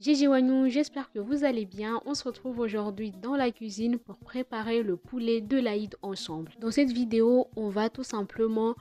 Gigi Wagnou, j'espère que vous allez bien. On se retrouve aujourd'hui dans la cuisine pour préparer le poulet de l'Aïd ensemble. Dans cette vidéo, on va tout simplement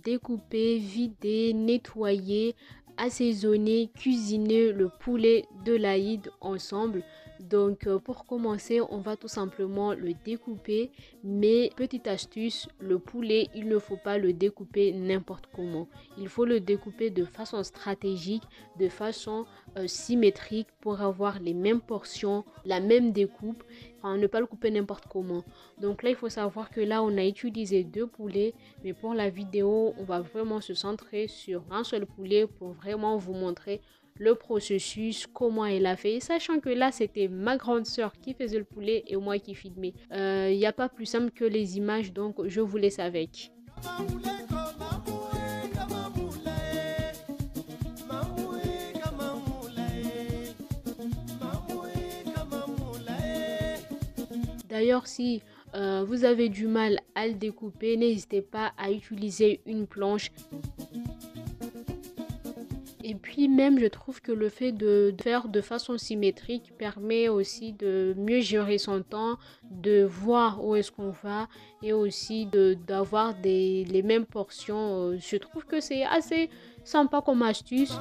découper, vider, nettoyer, assaisonner, cuisiner le poulet de l'Aïd ensemble. Donc pour commencer, on va tout simplement le découper. Mais petite astuce, le poulet, il ne faut pas le découper n'importe comment. Il faut le découper de façon stratégique, de façon symétrique pour avoir les mêmes portions, la même découpe, enfin ne pas le couper n'importe comment. Donc là, il faut savoir que là, on a utilisé 2 poulets, mais pour la vidéo, on va vraiment se centrer sur un seul poulet pour vraiment vous montrer le processus, comment elle a fait, sachant que là c'était ma grande soeur qui faisait le poulet et moi qui filmais. Il n'y a pas plus simple que les images, donc je vous laisse avec. D'ailleurs, si vous avez du mal à le découper, n'hésitez pas à utiliser une planche. Et puis même, je trouve que le fait de faire de façon symétrique permet aussi de mieux gérer son temps, de voir où est-ce qu'on va et aussi d'avoir les mêmes portions. Je trouve que c'est assez sympa comme astuce.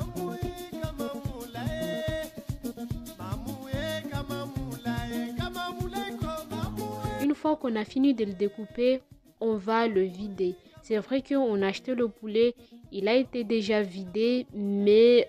Une fois qu'on a fini de le découper, on va le vider. C'est vrai qu'on a acheté le poulet, il a été déjà vidé, mais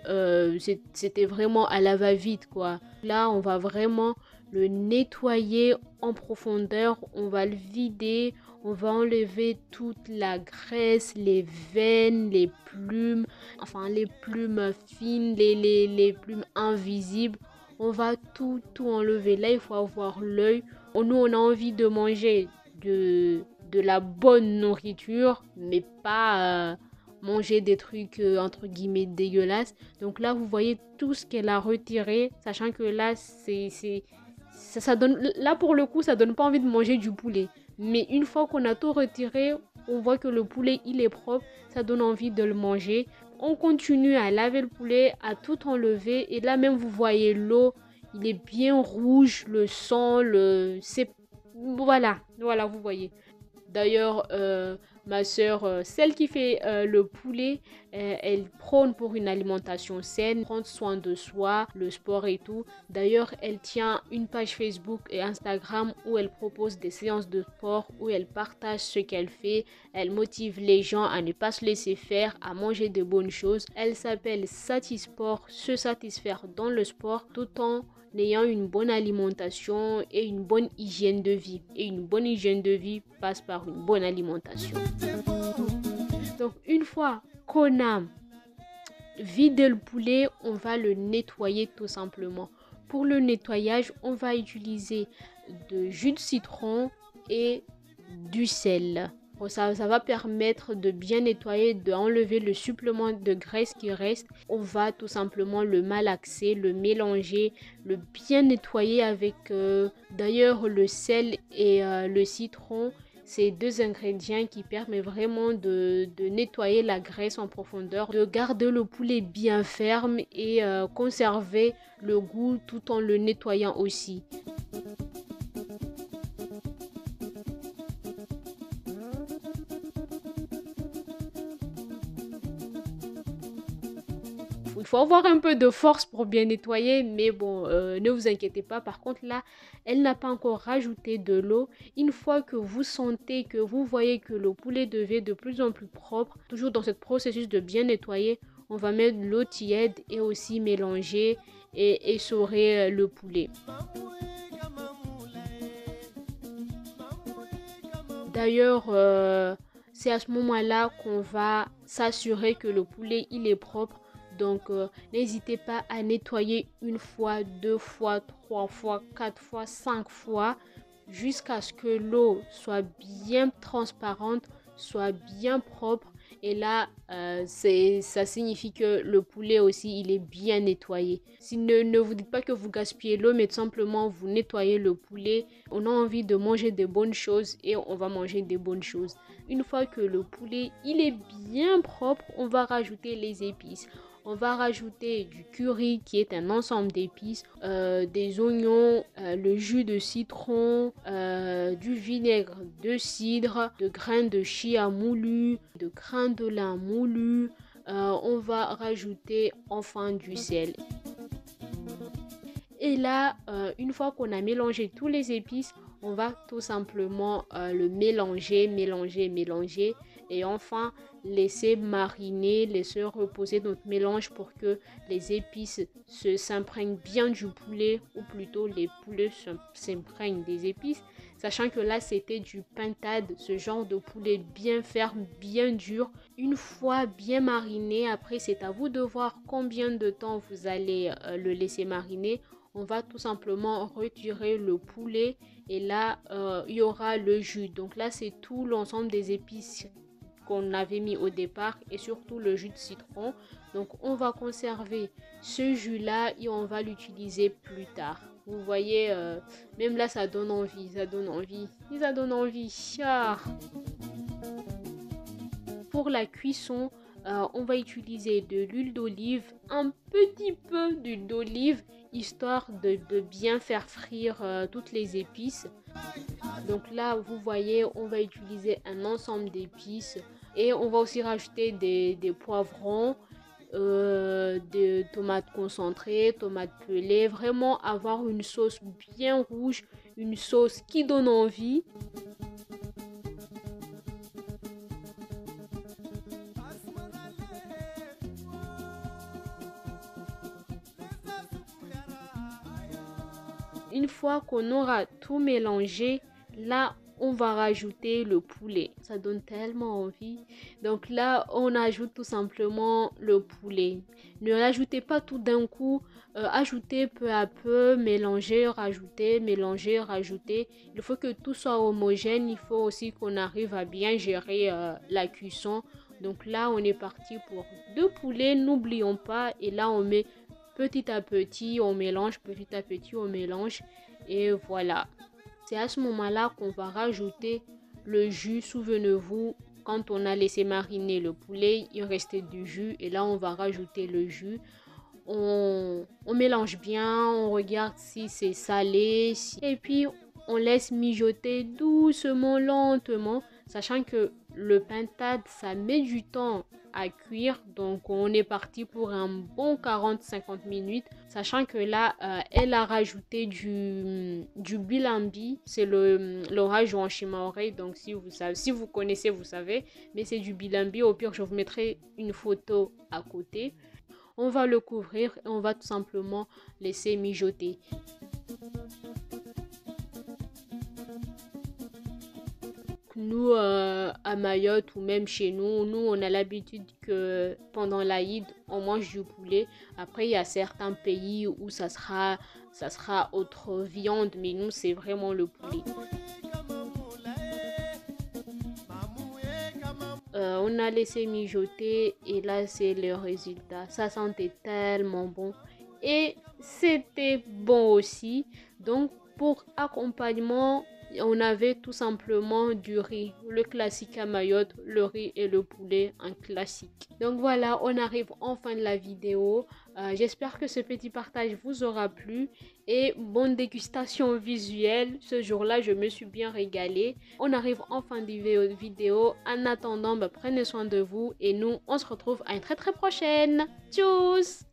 c'était vraiment à la va-vite quoi. Là, on va vraiment le nettoyer en profondeur, on va le vider, on va enlever toute la graisse, les veines, les plumes, enfin les plumes fines, les plumes invisibles. On va tout enlever. Là, il faut avoir l'œil. Nous, on a envie de manger de la bonne nourriture, mais pas manger des trucs entre guillemets dégueulasses. Donc là, vous voyez tout ce qu'elle a retiré, sachant que là, ça donne, là pour le coup, ça donne pas envie de manger du poulet. Mais une fois qu'on a tout retiré, on voit que le poulet, il est propre, ça donne envie de le manger. On continue à laver le poulet, à tout enlever. Et là même, vous voyez l'eau, il est bien rouge, le sang, voilà, vous voyez. D'ailleurs, ma soeur, celle qui fait le poulet, elle prône pour une alimentation saine, prendre soin de soi, le sport et tout. D'ailleurs, elle tient une page Facebook et Instagram où elle propose des séances de sport, où elle partage ce qu'elle fait. Elle motive les gens à ne pas se laisser faire, à manger de bonnes choses. Elle s'appelle Satisport, se satisfaire dans le sport tout en ayant une bonne alimentation et une bonne hygiène de vie. Et une bonne hygiène de vie passe par une bonne alimentation. Donc une fois qu'on a vidé le poulet, on va le nettoyer tout simplement. Pour le nettoyage, on va utiliser de jus de citron et du sel. Ça va permettre de bien nettoyer, d'enlever le supplément de graisse qui reste. On va tout simplement le malaxer, le mélanger, le bien nettoyer avec d'ailleurs le sel et le citron. Ces 2 ingrédients qui permettent vraiment de nettoyer la graisse en profondeur, de garder le poulet bien ferme et conserver le goût tout en le nettoyant aussi. Il faut avoir un peu de force pour bien nettoyer, mais bon, ne vous inquiétez pas. Par contre, là, elle n'a pas encore rajouté de l'eau. Une fois que vous sentez, que vous voyez que le poulet devient de plus en plus propre, toujours dans ce processus de bien nettoyer, on va mettre l'eau tiède et aussi mélanger et essorer le poulet. D'ailleurs, c'est à ce moment-là qu'on va s'assurer que le poulet il est propre. Donc, n'hésitez pas à nettoyer 1 fois, 2 fois, 3 fois, 4 fois, 5 fois jusqu'à ce que l'eau soit bien transparente, soit bien propre. Et là, ça signifie que le poulet aussi, il est bien nettoyé. Ne vous dites pas que vous gaspillez l'eau, mais tout simplement vous nettoyez le poulet. On a envie de manger des bonnes choses et on va manger des bonnes choses. Une fois que le poulet, il est bien propre, on va rajouter les épices. On va rajouter du curry qui est un ensemble d'épices, des oignons, le jus de citron, du vinaigre de cidre, de grains de chia moulu, de grains de lin moulu. On va rajouter enfin du sel. Et là, une fois qu'on a mélangé tous les épices, on va tout simplement le mélanger et enfin laisser mariner, laisser reposer notre mélange pour que les épices s'imprègnent bien du poulet, ou plutôt les poulets s'imprègnent des épices, sachant que là c'était du pintade, ce genre de poulet bien ferme, bien dur. Une fois bien mariné, après c'est à vous de voir combien de temps vous allez le laisser mariner. On va tout simplement retirer le poulet et là il y aura le jus. Donc là c'est tout l'ensemble des épices qu'on avait mis au départ et surtout le jus de citron. Donc on va conserver ce jus là et on va l'utiliser plus tard. Vous voyez, même là ça donne envie, ça donne envie. Ah. Pour la cuisson, on va utiliser de l'huile d'olive, un petit peu d'huile d'olive, histoire de bien faire frire toutes les épices. Donc là, vous voyez, on va utiliser un ensemble d'épices et on va aussi rajouter des poivrons, des tomates concentrées, tomates pelées, vraiment avoir une sauce bien rouge, une sauce qui donne envie. Une fois qu'on aura tout mélangé, là on va rajouter le poulet. Ça donne tellement envie. Donc là on ajoute tout simplement le poulet. Ne l'ajoutez pas tout d'un coup. Ajoutez peu à peu, mélangez, rajoutez, mélangez, rajoutez. Il faut que tout soit homogène. Il faut aussi qu'on arrive à bien gérer la cuisson. Donc là on est parti pour 2 poulets. N'oublions pas. Et là on met petit à petit, on mélange, petit à petit, on mélange. Et voilà. C'est à ce moment-là qu'on va rajouter le jus. Souvenez-vous, quand on a laissé mariner le poulet, il restait du jus. Et là, on va rajouter le jus. On mélange bien, on regarde si c'est salé. Et puis, on laisse mijoter doucement, lentement. Sachant que le pintade, ça met du temps à cuire, donc on est parti pour un bon 40-50 minutes, sachant que là elle a rajouté du bilambi, c'est l'orage en chimaoré, donc si vous savez, si vous connaissez, vous savez, mais c'est du bilambi. Au pire je vous mettrai une photo à côté. On va le couvrir et on va tout simplement laisser mijoter. Nous, à Mayotte ou même chez nous, on a l'habitude que pendant l'Aïd, on mange du poulet. Après, il y a certains pays où ça sera autre viande, mais nous, c'est vraiment le poulet. On a laissé mijoter et là, c'est le résultat. Ça sentait tellement bon et c'était bon aussi. Donc, pour accompagnement, on avait tout simplement du riz, le classique à Mayotte, le riz et le poulet, un classique. Donc voilà, on arrive en fin de la vidéo. J'espère que ce petit partage vous aura plu et bonne dégustation visuelle. Ce jour-là, je me suis bien régalée. On arrive en fin de vidéo. En attendant, prenez soin de vous et nous, on se retrouve à une très prochaine. Tchuss!